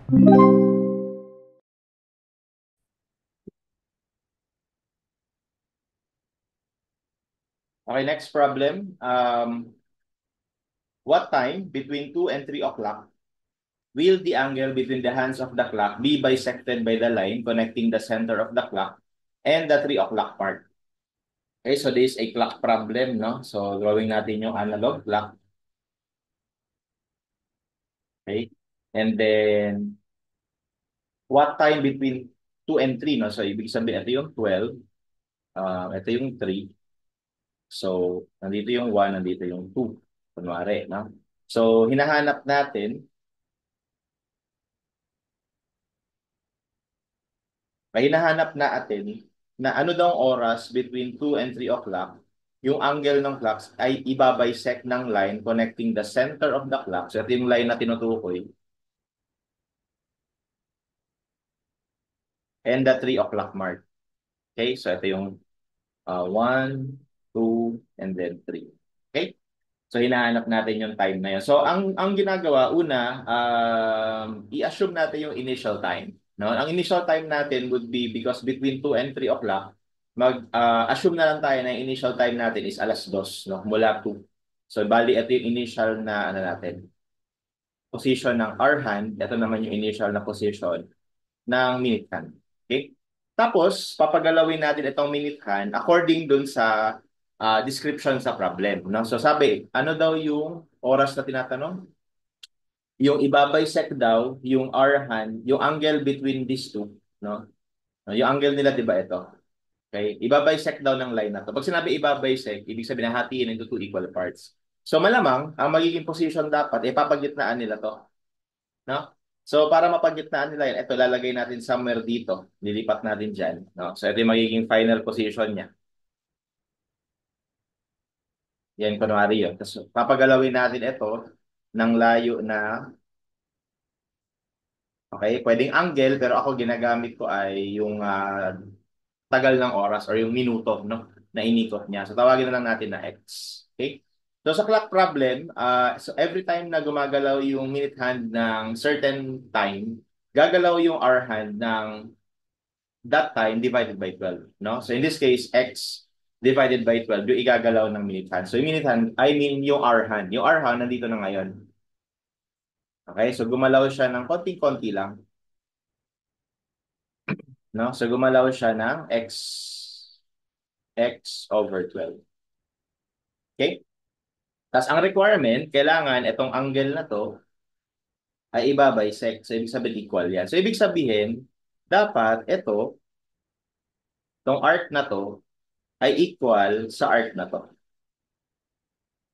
Okay, next problem. What time between 2 and 3 o'clock will the angle between the hands of the clock be bisected by the line connecting the center of the clock and the 3 o'clock part? Okay, so this is a clock problem, no? So, drawing natin yung analog clock. Okay? And then, what time between 2 and 3, no? So, ibig sabihin, ito yung 12, ito yung 3. So, nandito yung 1, nandito yung 2. Kunwari, no? So, hinahanap natin, hinahanap natin na ano daw ang oras between 2 and 3 o'clock, yung angle ng clocks ay ibabisect ng line connecting the center of the clock. So, ito yung line na tinutukoy. And the 3 o'clock mark. Okay? So, ito yung 1, 2, and then 3. Okay? So, hinahanap natin yung time na yun. So, ang ginagawa, una, i-assume natin yung initial time. No? Ang initial time natin would be because between 2 and 3 o'clock, assume na lang tayo na yung initial time natin is alas 2, no? Mula 2. So, bali, ito yung initial na, ano natin, position ng hour hand. Ito naman yung initial na position ng minute hand. Okay? Tapos, papagalawin natin itong minute hand according dun sa description sa problem. No? So sabi, ano daw yung oras na tinatanong? Yung ibabisect daw, yung hour hand, yung angle between these two. No? Yung angle nila, di ba ito? Okay? Ibabisect daw ng line na to. Pag sinabi ibabisect, ibig sabihin na hatiin into two equal parts. So malamang, ang magiging position dapat, papagitnaan nila to. No? So, para mapagitnaan nila yun, ito lalagay natin somewhere dito. Lilipat natin dyan. No? So, ito yung magiging final position niya. Yan, kunwari yun. Tapos, papagalawin natin ito ng layo na, okay, pwedeng angle, pero ako ginagamit ko ay yung tagal ng oras or yung minuto, no? Na inikot niya. So, tawagin na lang natin na X. Okay? So, sa clock problem, so every time na gumagalaw yung minute hand ng certain time, gagalaw yung hour hand ng that time divided by 12, no? So in this case, x divided by 12, yung igagalaw ng minute hand. So yung minute hand, I mean yung hour hand. Yung hour hand, nandito na ngayon. Okay? So gumalaw siya ng konting-konti lang, no? So gumalaw siya ng x over 12. Okay? Tapos ang requirement, kailangan itong angle na to ay ibabisect. So ibig sabihin equal yan. So ibig sabihin, dapat ito, itong arc na to, ay equal sa arc na to.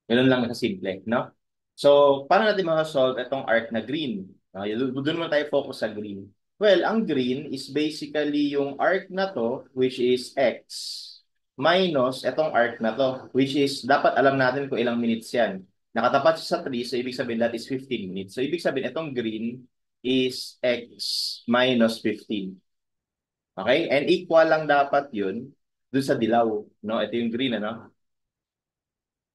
Ganun lang kasimple, no? So, paano natin ma-solve itong arc na green? Doon mo tayo focus sa green. Well, ang green is basically yung arc na to, which is x, minus itong arc na to, which is, dapat alam natin kung ilang minutes yan. Nakatapat siya sa 3, so ibig sabihin that is 15 minutes. So, ibig sabihin, itong green is x minus 15. Okay? And equal lang dapat yun dun sa dilaw. No? Ito yung green, ano?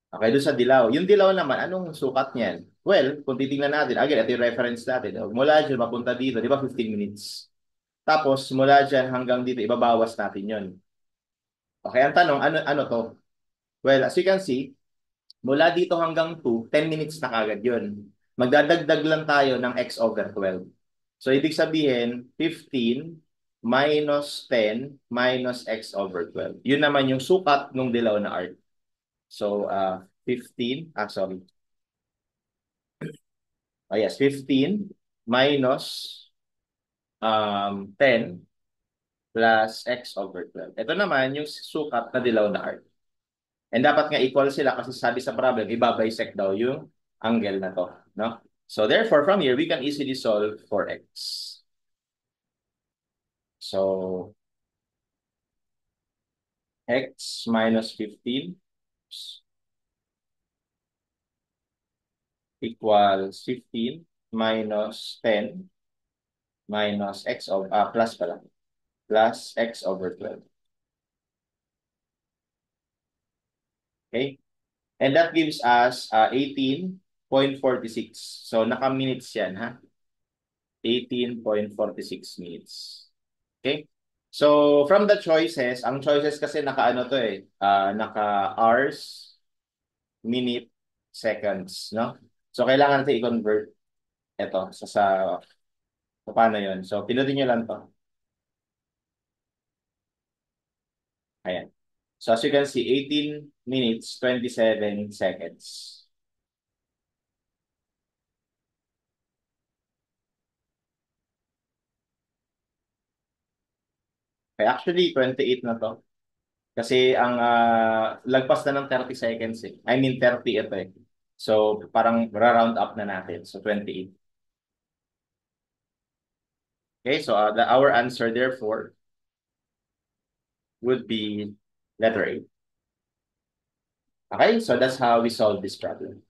Okay, doon sa dilaw. Yung dilaw naman, anong sukat niyan? Well, kung titingnan natin, again, ito yung reference natin. Mula dyan, mapunta dito, di ba 15 minutes? Tapos, mula dyan hanggang dito, ibabawas natin yon. Okay, ang tanong, ano to? Well, as you can see, mula dito hanggang 2, 10 minutes na kagad yun. Magdadagdag lang tayo ng x over 12. So, ibig sabihin, 15 minus 10 minus x over 12. Yun naman yung sukat ng dilaw na arc. So, 15, sorry. Yes, 15 minus 10 plus x over 12. Ito naman yung sukat na dilaw na arc. And dapat nga equal sila kasi sabi sa problem, ibabisect daw yung angle na to. No? So therefore, from here, we can easily solve for x. So, x minus 15 equals 15 minus 10 minus x over, plus pala, plus x over 12. Okay? And that gives us 18.46. So, naka-minutes yan, ha? 18.46 minutes. Okay? So, from the choices, ang choices kasi naka-ano to eh, naka-hours, minute, seconds, no? So, kailangan natin i-convert ito paano yun. So, pinutin nyo lang to. Ayan. So, as you can see, 18 minutes, 27 seconds. Okay, actually, 28 na to. Kasi ang lagpas na ng 30 seconds eh. I mean, 30 ito eh. So, parang ra-round up na natin. So, 28. Okay, so our answer therefore would be letter A. Okay, so that's how we solve this problem.